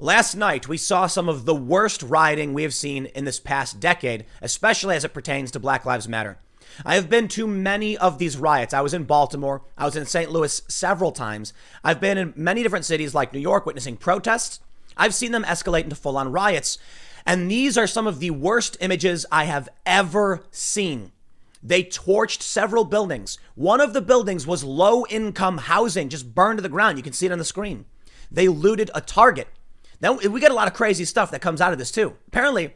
Last night, we saw some of the worst rioting we have seen in this past decade, especially as it pertains to Black Lives Matter. I have been to many of these riots. I was in Baltimore. I was in St. Louis several times. I've been in many different cities like New York witnessing protests. I've seen them escalate into full-on riots. And these are some of the worst images I have ever seen. They torched several buildings. One of the buildings was low-income housing, just burned to the ground. You can see it on the screen. They looted a Target. Now, we get a lot of crazy stuff that comes out of this, too. Apparently,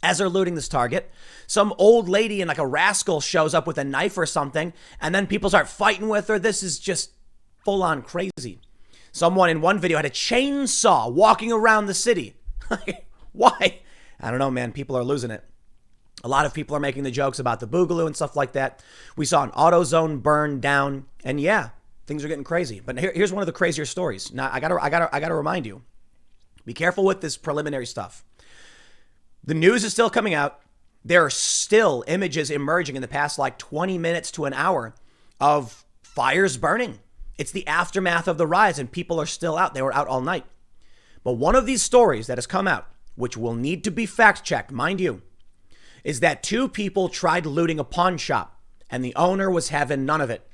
as they're looting this Target, some old lady in like a rascal shows up with a knife or something, and then people start fighting with her. This is just full-on crazy. Someone in one video had a chainsaw walking around the city. Why? I don't know, man. People are losing it. A lot of people are making the jokes about the Boogaloo and stuff like that. We saw an AutoZone burn down, and yeah, things are getting crazy. But here's one of the crazier stories. Now, I gotta remind you, be careful with this preliminary stuff. The news is still coming out. There are still images emerging in the past like 20 minutes to an hour of fires burning. It's the aftermath of the riots, and people are still out. They were out all night. But one of these stories that has come out, which will need to be fact-checked, mind you, is that two people tried looting a pawn shop, and the owner was having none of it.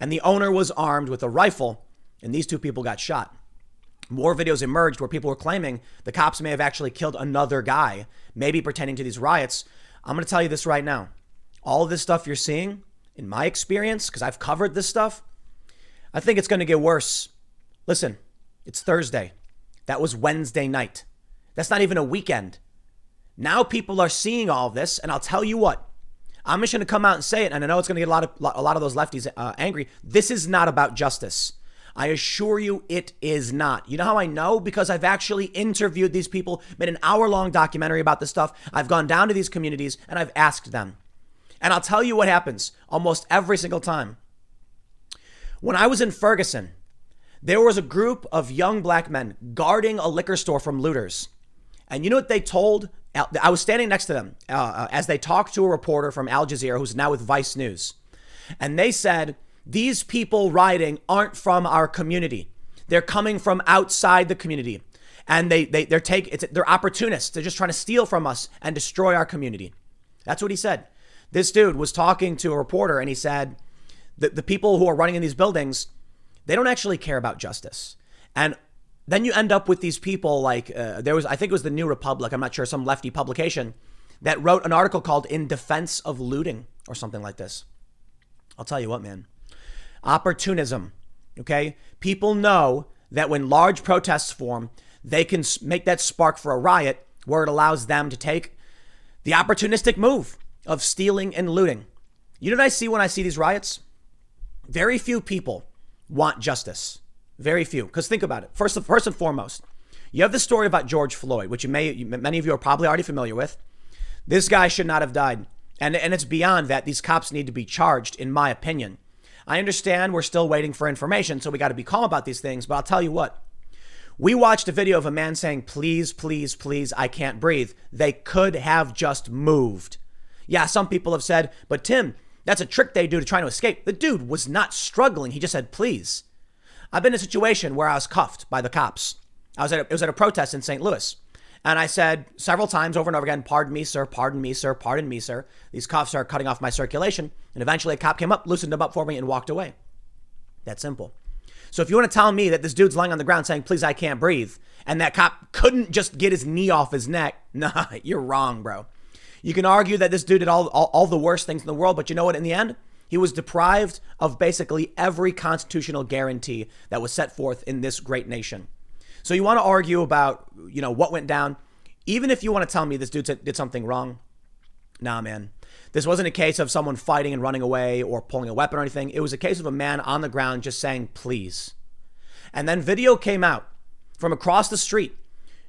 And the owner was armed with a rifle, and these two people got shot. More videos emerged where people were claiming the cops may have actually killed another guy, maybe pertaining to these riots. I'm going to tell you this right now. All of this stuff you're seeing, in my experience, because I've covered this stuff, I think it's going to get worse. Listen, it's Thursday. That was Wednesday night. That's not even a weekend. Now people are seeing all of this, and I'll tell you what. I'm just going to come out and say it, and I know it's going to get a lot of those lefties angry. This is not about justice. I assure you it is not. You know how I know? Because I've actually interviewed these people, made an hour-long documentary about this stuff. I've gone down to these communities, and I've asked them. And I'll tell you what happens almost every single time. When I was in Ferguson, there was a group of young black men guarding a liquor store from looters. And you know what they told? I was standing next to them as they talked to a reporter from Al Jazeera, who's now with Vice News. And they said, these people rioting aren't from our community. They're coming from outside the community. And they're opportunists. They're just trying to steal from us and destroy our community. That's what he said. This dude was talking to a reporter, and he said that the people who are running in these buildings, they don't actually care about justice. And then you end up with these people like I think it was the New Republic, I'm not sure, some lefty publication that wrote an article called In Defense of Looting or something like this. I'll tell you what, man. Opportunism, okay? People know that when large protests form, they can make that spark for a riot where it allows them to take the opportunistic move of stealing and looting. You know what I see when I see these riots? Very few people want justice. Very few. Because think about it. First and foremost, you have the story about George Floyd, which many of you are probably already familiar with. This guy should not have died. And it's beyond that. These cops need to be charged, in my opinion. I understand we're still waiting for information, so we got to be calm about these things. But I'll tell you what. We watched a video of a man saying, please, please, please, I can't breathe. They could have just moved. Yeah, some people have said, but Tim, that's a trick they do to try to escape. The dude was not struggling. He just said, please. I've been in a situation where I was cuffed by the cops. It was at a protest in St. Louis. And I said several times over and over again, pardon me, sir, pardon me, sir, pardon me, sir. These cuffs are cutting off my circulation. And eventually a cop came up, loosened them up for me, and walked away. That simple. So if you want to tell me that this dude's lying on the ground saying, please, I can't breathe, and that cop couldn't just get his knee off his neck, nah, you're wrong, bro. You can argue that this dude did all the worst things in the world, but you know what? In the end, he was deprived of basically every constitutional guarantee that was set forth in this great nation. So you want to argue about, what went down. Even if you want to tell me this dude did something wrong. Nah, man. This wasn't a case of someone fighting and running away or pulling a weapon or anything. It was a case of a man on the ground just saying, please. And then video came out from across the street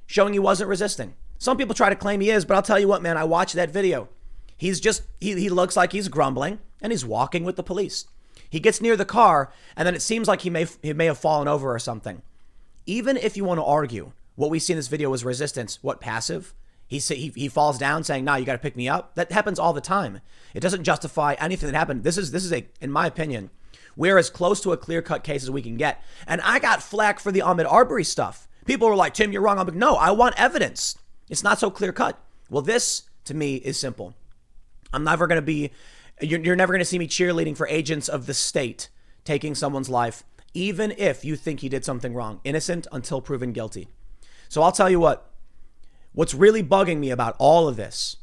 showing he wasn't resisting. Some people try to claim he is, but I'll tell you what, man, I watched that video. He's just, he looks like he's grumbling and he's walking with the police. He gets near the car and then it seems like he may have fallen over or something. Even if you want to argue what we see in this video was resistance, what, passive? He falls down saying, nah, you got to pick me up. That happens all the time. It doesn't justify anything that happened. This is in my opinion, we're as close to a clear-cut case as we can get. And I got flack for the Ahmaud Arbery stuff People were like, Tim, you're wrong. I'm like, no, I want evidence. It's not so clear cut. Well, this to me is simple. You're never going to see me cheerleading for agents of the state taking someone's life, even if you think he did something wrong. Innocent until proven guilty. So I'll tell you what's really bugging me about all of this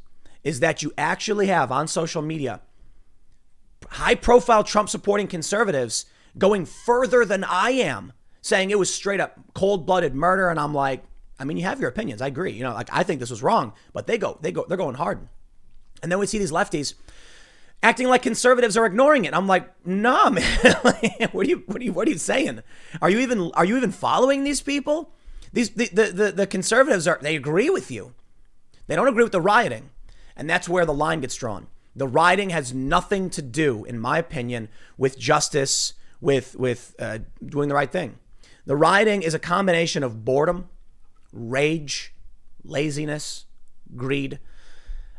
is that you actually have on social media high profile Trump supporting conservatives going further than I am, saying it was straight up cold blooded murder. And I'm like, I mean, you have your opinions. I agree. Like I think this was wrong, but they're going hard. And then we see these lefties acting like conservatives are ignoring it. I'm like, nah, man. What are you saying? Are you even following these people? The conservatives they agree with you. They don't agree with the rioting. And that's where the line gets drawn. The rioting has nothing to do, in my opinion, with justice, with doing the right thing. The rioting is a combination of boredom, rage, laziness, greed.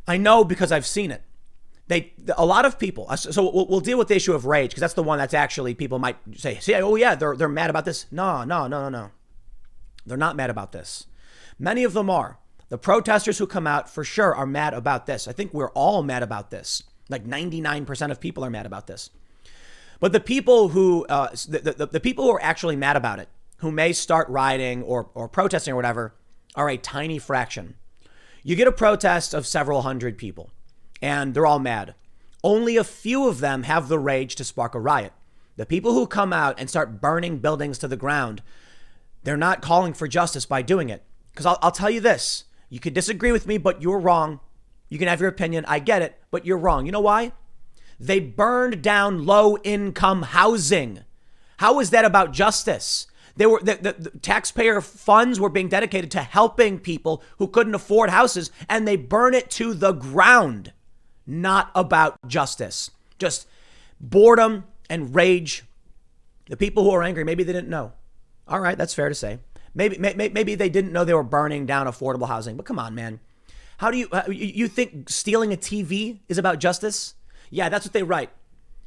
I know because I've seen it. A lot of people, so we'll deal with the issue of rage because that's the one that's actually people might say, see, oh yeah, they're mad about this. No. They're not mad about this. Many of them are. The protesters who come out for sure are mad about this. I think we're all mad about this. Like 99% of people are mad about this. But the people who, the people who are actually mad about it, who may start rioting or protesting or whatever, are a tiny fraction. You get a protest of several hundred people, and they're all mad. Only a few of them have the rage to spark a riot. The people who come out and start burning buildings to the ground, they're not calling for justice by doing it. Because I'll tell you this. You could disagree with me, but you're wrong. You can have your opinion. I get it, but you're wrong. You know why? They burned down low-income housing. How is that about justice? The taxpayer funds were being dedicated to helping people who couldn't afford houses, and they burn it to the ground. Not about justice. Just boredom and rage. The people who are angry, maybe they didn't know. All right, that's fair to say. Maybe they didn't know they were burning down affordable housing. But come on, man. How do you think stealing a TV is about justice? Yeah, that's what they write.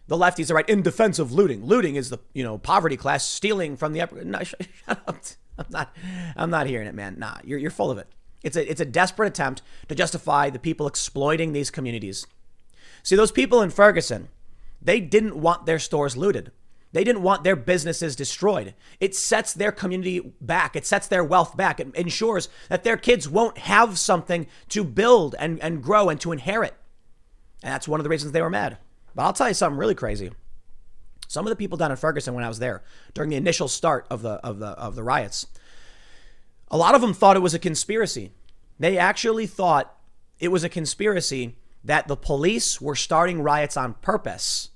The lefties are right in defense of looting. Looting is the poverty class stealing from the upper. No, shut up. I'm not hearing it, man. Nah, you're full of it. It's a desperate attempt to justify the people exploiting these communities. See, those people in Ferguson, they didn't want their stores looted. They didn't want their businesses destroyed. It sets their community back. It sets their wealth back. It ensures that their kids won't have something to build and grow and to inherit. And that's one of the reasons they were mad. But I'll tell you something really crazy. Some of the people down in Ferguson when I was there during the initial start of the riots, a lot of them thought it was a conspiracy. They actually thought it was a conspiracy that the police were starting riots on purpose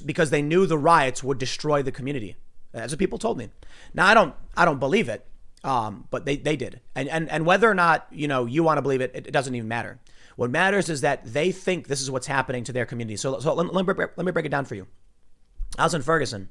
because they knew the riots would destroy the community. That's what people told me. Now I don't believe it, but they did. And whether or not you want to believe it, it doesn't even matter. What matters is that they think this is what's happening to their community. So let me break it down for you. I was in Ferguson,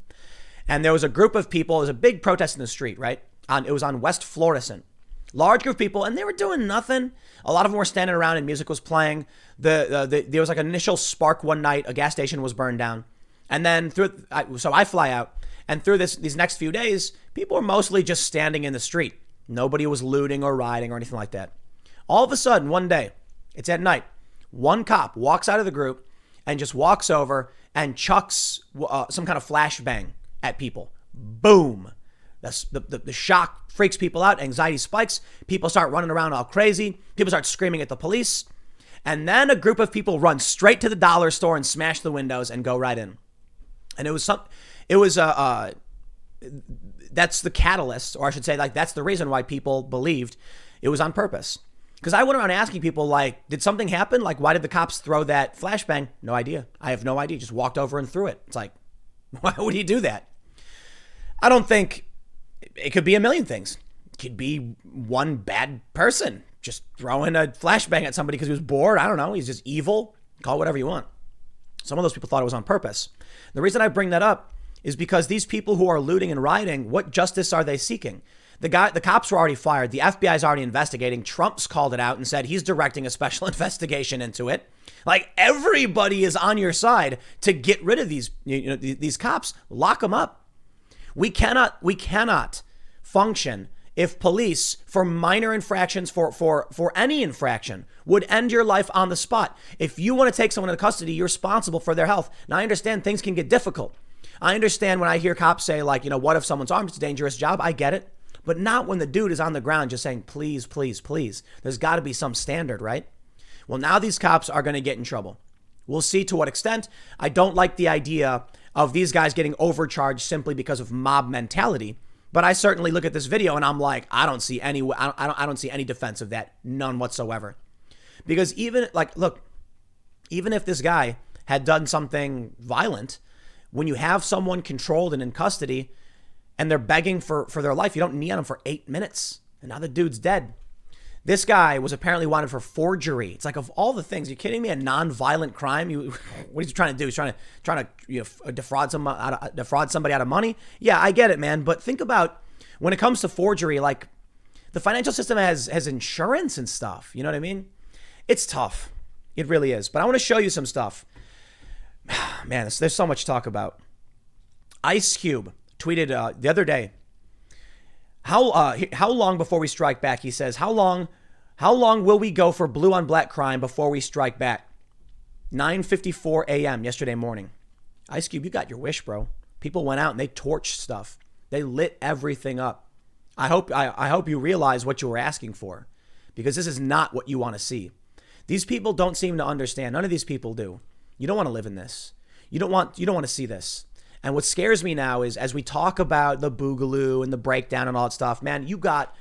and there was a group of people. There was a big protest in the street, right? It was on West Florissant. Large group of people, and they were doing nothing. A lot of them were standing around and music was playing. There was like an initial spark one night. A gas station was burned down. And then so I fly out. And through these next few days, people were mostly just standing in the street. Nobody was looting or rioting or anything like that. All of a sudden, one day, it's at night, one cop walks out of the group and just walks over and chucks some kind of flashbang at people. Boom. The shock freaks people out. Anxiety spikes. People start running around all crazy. People start screaming at the police. And then a group of people run straight to the dollar store and smash the windows and go right in. And that's the catalyst, or I should say, like, that's the reason why people believed it was on purpose. Because I went around asking people, like, did something happen? Like, why did the cops throw that flashbang? No idea. I have no idea. Just walked over and threw it. It's like, why would he do that? I don't think. It could be a million things. It could be one bad person just throwing a flashbang at somebody because he was bored. I don't know. He's just evil. Call it whatever you want. Some of those people thought it was on purpose. The reason I bring that up is because these people who are looting and rioting, what justice are they seeking? The cops were already fired. The FBI is already investigating. Trump's called it out and said he's directing a special investigation into it. Like, everybody is on your side to get rid of these cops. Lock them up. We cannot function if police, for minor infractions, for any infraction, would end your life on the spot. If you want to take someone into custody, you're responsible for their health. Now, I understand things can get difficult. I understand when I hear cops say, like, what if someone's armed? It's a dangerous job. I get it. But not when the dude is on the ground just saying, please, please, please. There's got to be some standard, right? Well, now these cops are going to get in trouble. We'll see to what extent. I don't like the idea of these guys getting overcharged simply because of mob mentality. But I certainly look at this video and I'm like, I don't see any defense of that, none whatsoever. Because even if this guy had done something violent, when you have someone controlled and in custody and they're begging for their life, you don't knee on them for 8 minutes. And now the dude's dead. This guy was apparently wanted for forgery. It's like, of all the things, you kidding me? A non-violent crime? What is he trying to do? He's trying to defraud somebody out of money? Yeah, I get it, man. But think about when it comes to forgery, like the financial system has insurance and stuff. You know what I mean? It's tough. It really is. But I want to show you some stuff. Man, there's so much to talk about. Ice Cube tweeted the other day, how long before we strike back? He says, how long will we go for blue on black crime before we strike back? 9:54 a.m. yesterday morning. Ice Cube, you got your wish, bro. People went out and they torched stuff. They lit everything up. I hope you realize what you were asking for, because this is not what you want to see. These people don't seem to understand. None of these people do. You don't want to live in this. You don't want to see this. And what scares me now is, as we talk about the boogaloo and the breakdown and all that stuff, man, you got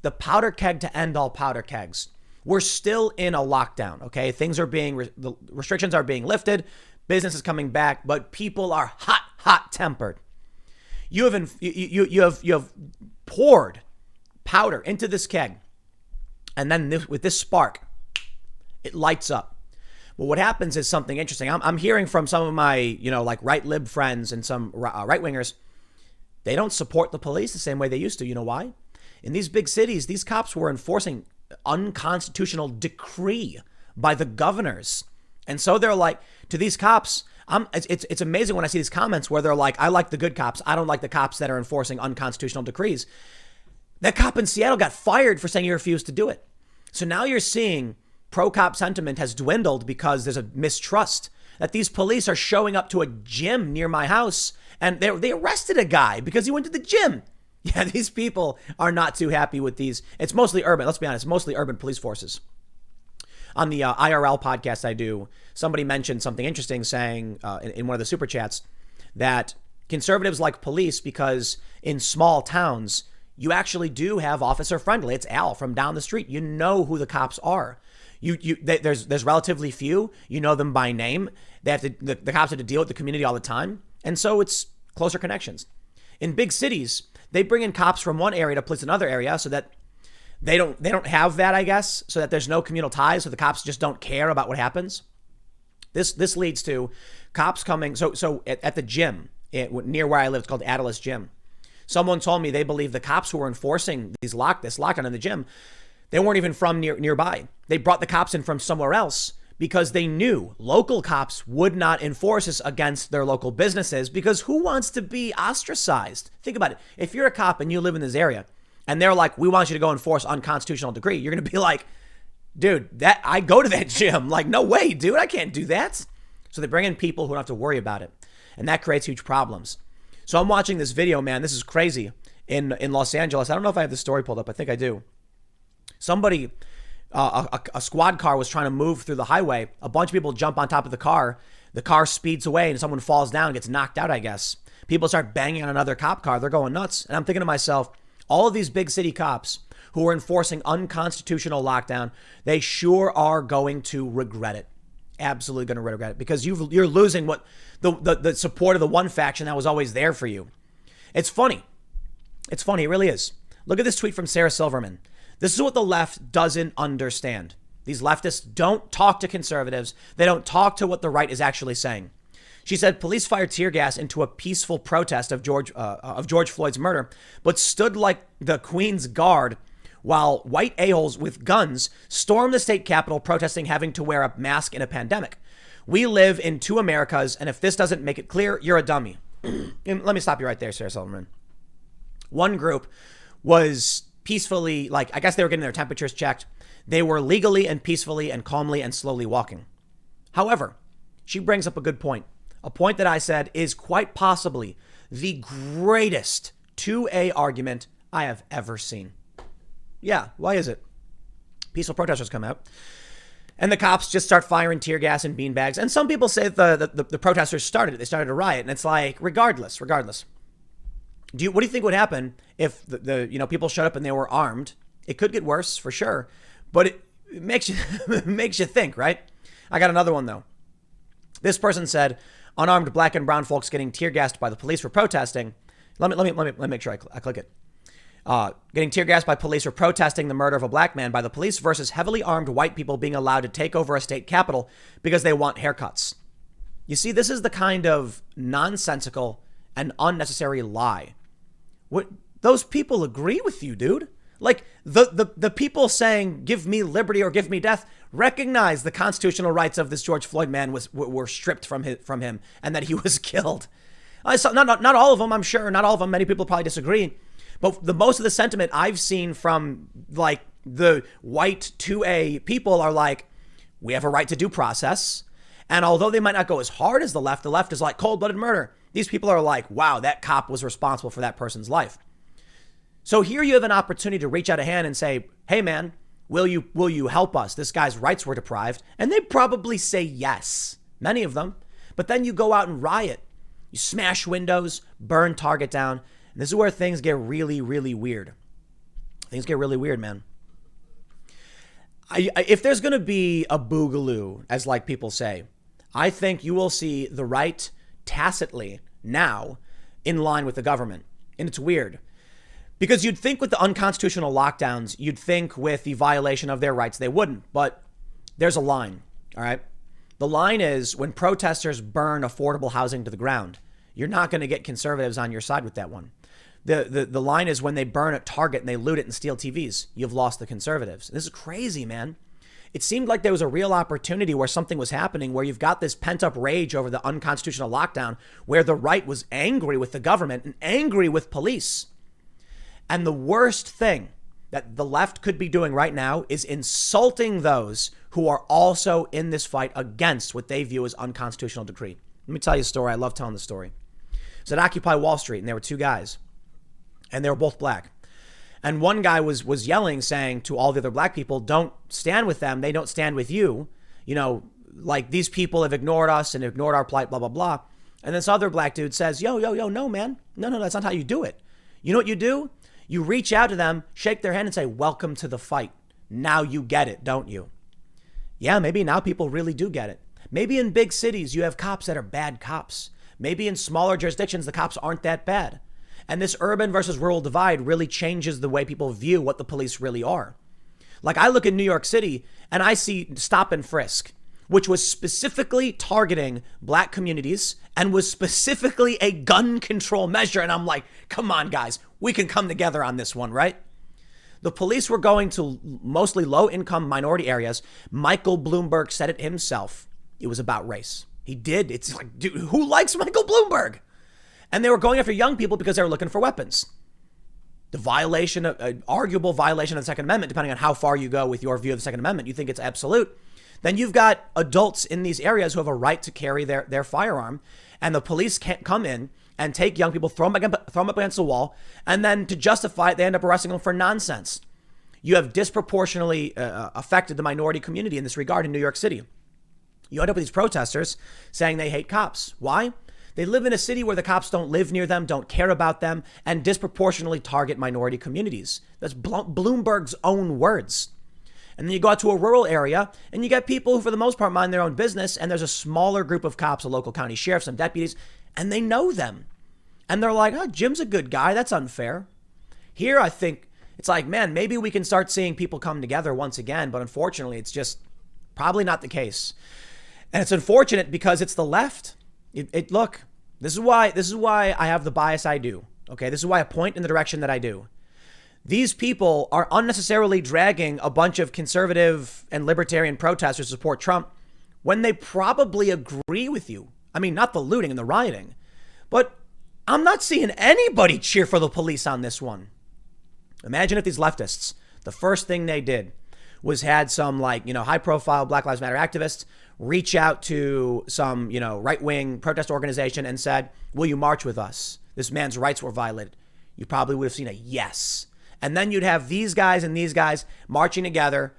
the powder keg to end all powder kegs. We're still in a lockdown, okay? The restrictions are being lifted. Business is coming back, but people are hot tempered. You have poured powder into this keg, and then with this spark, it lights up. Well, what happens is something interesting. I'm hearing from some of my, like right lib friends and some right wingers. They don't support the police the same way they used to. You know why? In these big cities, these cops were enforcing unconstitutional decree by the governors. And so they're like, to these cops, it's amazing when I see these comments where they're like, I like the good cops. I don't like the cops that are enforcing unconstitutional decrees. That cop in Seattle got fired for saying he refused to do it. So now you're seeing pro-cop sentiment has dwindled because there's a mistrust that these police are showing up to a gym near my house, and they arrested a guy because he went to the gym. Yeah, these people are not too happy with these. It's mostly urban. Let's be honest, mostly urban police forces. On the IRL podcast I do, somebody mentioned something interesting, saying in one of the super chats that conservatives like police because in small towns, you actually do have officer friendly. It's Al from down the street. You know who the cops are. There's relatively few. You know them by name. The cops have to deal with the community all the time, and so it's closer connections. In big cities, they bring in cops from one area to police another area, so that they don't have that, I guess, so that there's no communal ties, so the cops just don't care about what happens. This leads to cops coming. So at the gym near where I live, it's called Atlas Gym. Someone told me they believe the cops who were enforcing this lockdown in the gym, they weren't even from nearby. They brought the cops in from somewhere else because they knew local cops would not enforce this against their local businesses, because who wants to be ostracized? Think about it. If you're a cop and you live in this area and they're like, we want you to go enforce unconstitutional decree, you're going to be like, dude, I go to that gym. Like, no way, dude, I can't do that. So they bring in people who don't have to worry about it. And that creates huge problems. So I'm watching this video, man. This is crazy. In Los Angeles, I don't know if I have the story pulled up. I think I do. Somebody, a squad car was trying to move through the highway. A bunch of people jump on top of the car. The car speeds away and someone falls down, gets knocked out, I guess. People start banging on another cop car. They're going nuts. And I'm thinking to myself, all of these big city cops who are enforcing unconstitutional lockdown, they sure are going to regret it. Absolutely going to regret it, because you're losing what the support of the one faction that was always there for you. It's funny. It's funny. It really is. Look at this tweet from Sarah Silverman. This is what the left doesn't understand. These leftists don't talk to conservatives. They don't talk to what the right is actually saying. She said police fired tear gas into a peaceful protest of George Floyd's murder, but stood like the Queen's Guard while white a-holes with guns stormed the state capitol protesting having to wear a mask in a pandemic. We live in two Americas, and if this doesn't make it clear, you're a dummy. Let me stop you right there, Sarah Silverman. One group was peacefully, like, I guess they were getting their temperatures checked. They were legally and peacefully and calmly and slowly walking. However, she brings up a good point. A point that I said is quite possibly the greatest 2A argument I have ever seen. Yeah, why is it? Peaceful protesters come out, and the cops just start firing tear gas and beanbags. And some people say the protesters started it. They started a riot. And it's like, regardless. What do you think would happen if the people showed up and they were armed? It could get worse for sure, but it makes you makes you think, right? I got another one though. This person said, unarmed black and brown folks getting tear gassed by the police for protesting. Let me make sure I click it. Getting tear gassed by police for protesting the murder of a black man by the police versus heavily armed white people being allowed to take over a state capitol because they want haircuts. You see, this is the kind of nonsensical and unnecessary lie. What those people agree with you, dude. Like the people saying, give me liberty or give me death, recognize the constitutional rights of this George Floyd man were stripped from him and that he was killed. I saw not all of them, I'm sure. Not all of them. Many people probably disagree. But the most of the sentiment I've seen from like the white 2A people are like, we have a right to due process. And although they might not go as hard as the left is like cold-blooded murder. These people are like, wow, that cop was responsible for that person's life. So here you have an opportunity to reach out a hand and say, hey, man, will you help us? This guy's rights were deprived. And they probably say yes, many of them. But then you go out and riot. You smash windows, burn Target down. And this is where things get really, really weird. Things get really weird, man. If there's going to be a boogaloo, as like people say, I think you will see the right tacitly now in line with the government. And it's weird. Because you'd think with the unconstitutional lockdowns, you'd think with the violation of their rights, they wouldn't. But there's a line, all right? The line is when protesters burn affordable housing to the ground. You're not going to get conservatives on your side with that one. The line is when they burn at Target and they loot it and steal TVs. You've lost the conservatives. This is crazy, man. It seemed like there was a real opportunity where something was happening, where you've got this pent up rage over the unconstitutional lockdown, where the right was angry with the government and angry with police. And the worst thing that the left could be doing right now is insulting those who are also in this fight against what they view as unconstitutional decree. Let me tell you a story. I love telling the story. It's at Occupy Wall Street, and there were two guys, and they were both black. And one guy was yelling, saying to all the other black people, don't stand with them. They don't stand with you. You know, like these people have ignored us and ignored our plight, blah, blah, blah. And this other black dude says, yo, no, man. No, that's not how you do it. You know what you do? You reach out to them, shake their hand and say, welcome to the fight. Now you get it, don't you? Yeah, maybe now people really do get it. Maybe in big cities, you have cops that are bad cops. Maybe in smaller jurisdictions, the cops aren't that bad. And this urban versus rural divide really changes the way people view what the police really are. Like I look in New York City and I see stop and frisk, which was specifically targeting black communities and was specifically a gun control measure. And I'm like, come on, guys, we can come together on this one, right? The police were going to mostly low-income minority areas. Michael Bloomberg said it himself. It was about race. He did. It's like, dude, who likes Michael Bloomberg? And they were going after young people because they were looking for weapons. The violation, an arguable violation of the Second Amendment, depending on how far you go with your view of the Second Amendment, you think it's absolute. Then you've got adults in these areas who have a right to carry their firearm, and the police can't come in and take young people, throw them up against the wall, and then to justify it, they end up arresting them for nonsense. You have disproportionately affected the minority community in this regard in New York City. You end up with these protesters saying they hate cops. Why? They live in a city where the cops don't live near them, don't care about them, and disproportionately target minority communities. That's Bloomberg's own words. And then you go out to a rural area and you get people who, for the most part, mind their own business. And there's a smaller group of cops, a local county sheriff, some deputies, and they know them. And they're like, oh, Jim's a good guy. That's unfair. Here, I think it's like, man, maybe we can start seeing people come together once again. But unfortunately, it's just probably not the case. And it's unfortunate because it's the left. Look, this is why I have the bias I do. Okay, this is why I point in the direction that I do. These people are unnecessarily dragging a bunch of conservative and libertarian protesters to support Trump when they probably agree with you. I mean, not the looting and the rioting, but I'm not seeing anybody cheer for the police on this one. Imagine if these leftists, the first thing they did was had some high profile Black Lives Matter activists reach out to some, right wing protest organization and said, will you march with us? This man's rights were violated. You probably would have seen a yes. And then you'd have these guys and these guys marching together,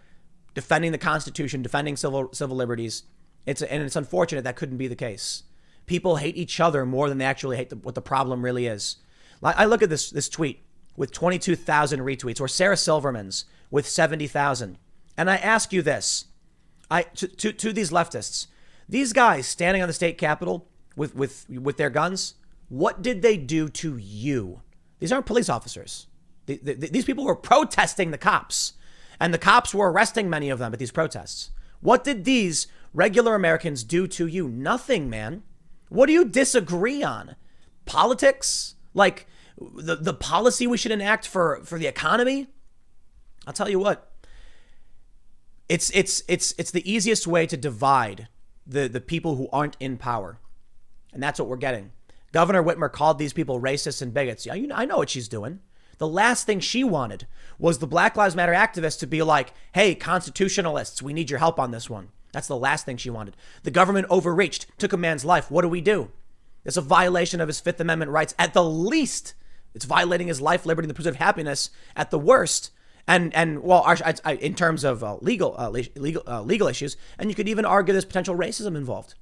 defending the Constitution, defending civil liberties. It's unfortunate that couldn't be the case. People hate each other more than they actually hate what the problem really is. I look at this tweet with 22,000 retweets, or Sarah Silverman's with 70,000. And I ask you this, to these leftists, these guys standing on the state capitol with their guns, what did they do to you? These aren't police officers. These people were protesting the cops, and the cops were arresting many of them at these protests. What did these regular Americans do to you? Nothing, man. What do you disagree on? Politics? Like the policy we should enact for the economy? I'll tell you what. It's the easiest way to divide the people who aren't in power. And that's what we're getting. Governor Whitmer called these people racists and bigots. Yeah, I know what she's doing. The last thing she wanted was the Black Lives Matter activists to be like, hey, constitutionalists, we need your help on this one. That's the last thing she wanted. The government overreached, took a man's life. What do? It's a violation of his Fifth Amendment rights. At the least, it's violating his life, liberty, and the pursuit of happiness at the worst. And in terms of legal issues, and you could even argue there's potential racism involved.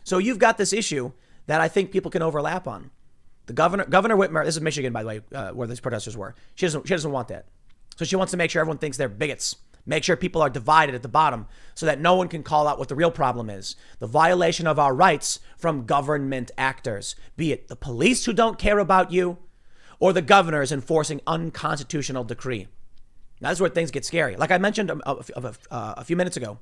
So you've got this issue that I think people can overlap on. The Governor Whitmer, this is Michigan, by the way, where these protesters were. She doesn't want that. So she wants to make sure everyone thinks they're bigots. Make sure people are divided at the bottom so that no one can call out what the real problem is. The violation of our rights from government actors, be it the police who don't care about you or the governors enforcing unconstitutional decree. Now, this is where things get scary. Like I mentioned a few minutes ago,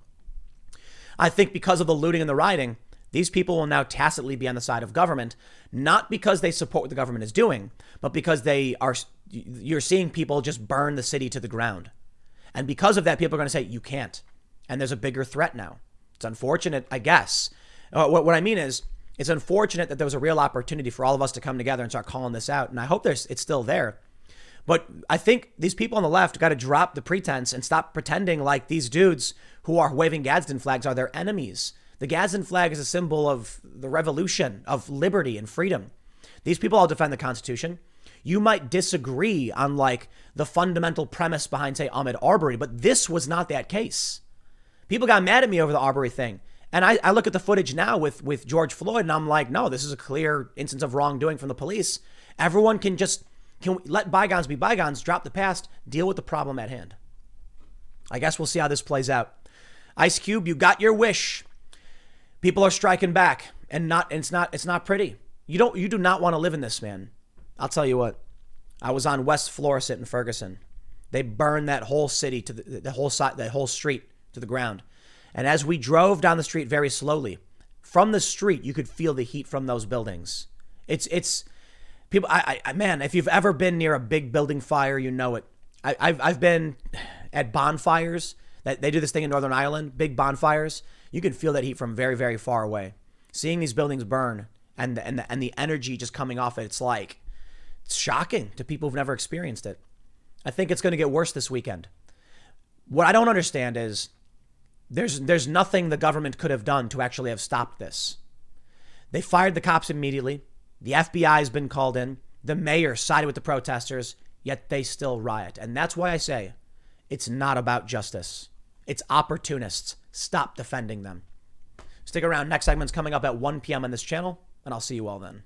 I think because of the looting and the rioting, these people will now tacitly be on the side of government, not because they support what the government is doing, but because you're seeing people just burn the city to the ground. And because of that, people are going to say, you can't. And there's a bigger threat now. It's unfortunate, I guess. What I mean is, it's unfortunate that there was a real opportunity for all of us to come together and start calling this out. And I hope it's still there. But I think these people on the left got to drop the pretense and stop pretending like these dudes who are waving Gadsden flags are their enemies. The Gadsden flag is a symbol of the revolution, of liberty and freedom. These people all defend the Constitution. You might disagree on the fundamental premise behind, say, Ahmaud Arbery, but this was not that case. People got mad at me over the Arbery thing. And I look at the footage now with George Floyd, and I'm like, no, this is a clear instance of wrongdoing from the police. Everyone can we let bygones be bygones, drop the past, deal with the problem at hand. I guess we'll see how this plays out. Ice Cube, you got your wish. People are striking back, and it's not pretty. You do not want to live in this, man. I'll tell you what. I was on West Florissant in Ferguson. They burned that whole city to the whole street to the ground. And as we drove down the street very slowly, from the street you could feel the heat from those buildings. It's people. Man, if you've ever been near a big building fire, you know it. I've been at bonfires. That they do this thing in Northern Ireland, big bonfires. You can feel that heat from very, very far away. Seeing these buildings burn and the energy just coming off it, it's shocking to people who've never experienced it. I think it's going to get worse this weekend. What I don't understand is there's nothing the government could have done to actually have stopped this. They fired the cops immediately. The FBI has been called in. The mayor sided with the protesters, yet they still riot. And that's why I say it's not about justice. It's opportunists. Stop defending them. Stick around. Next segment's coming up at 1 p.m. on this channel, and I'll see you all then.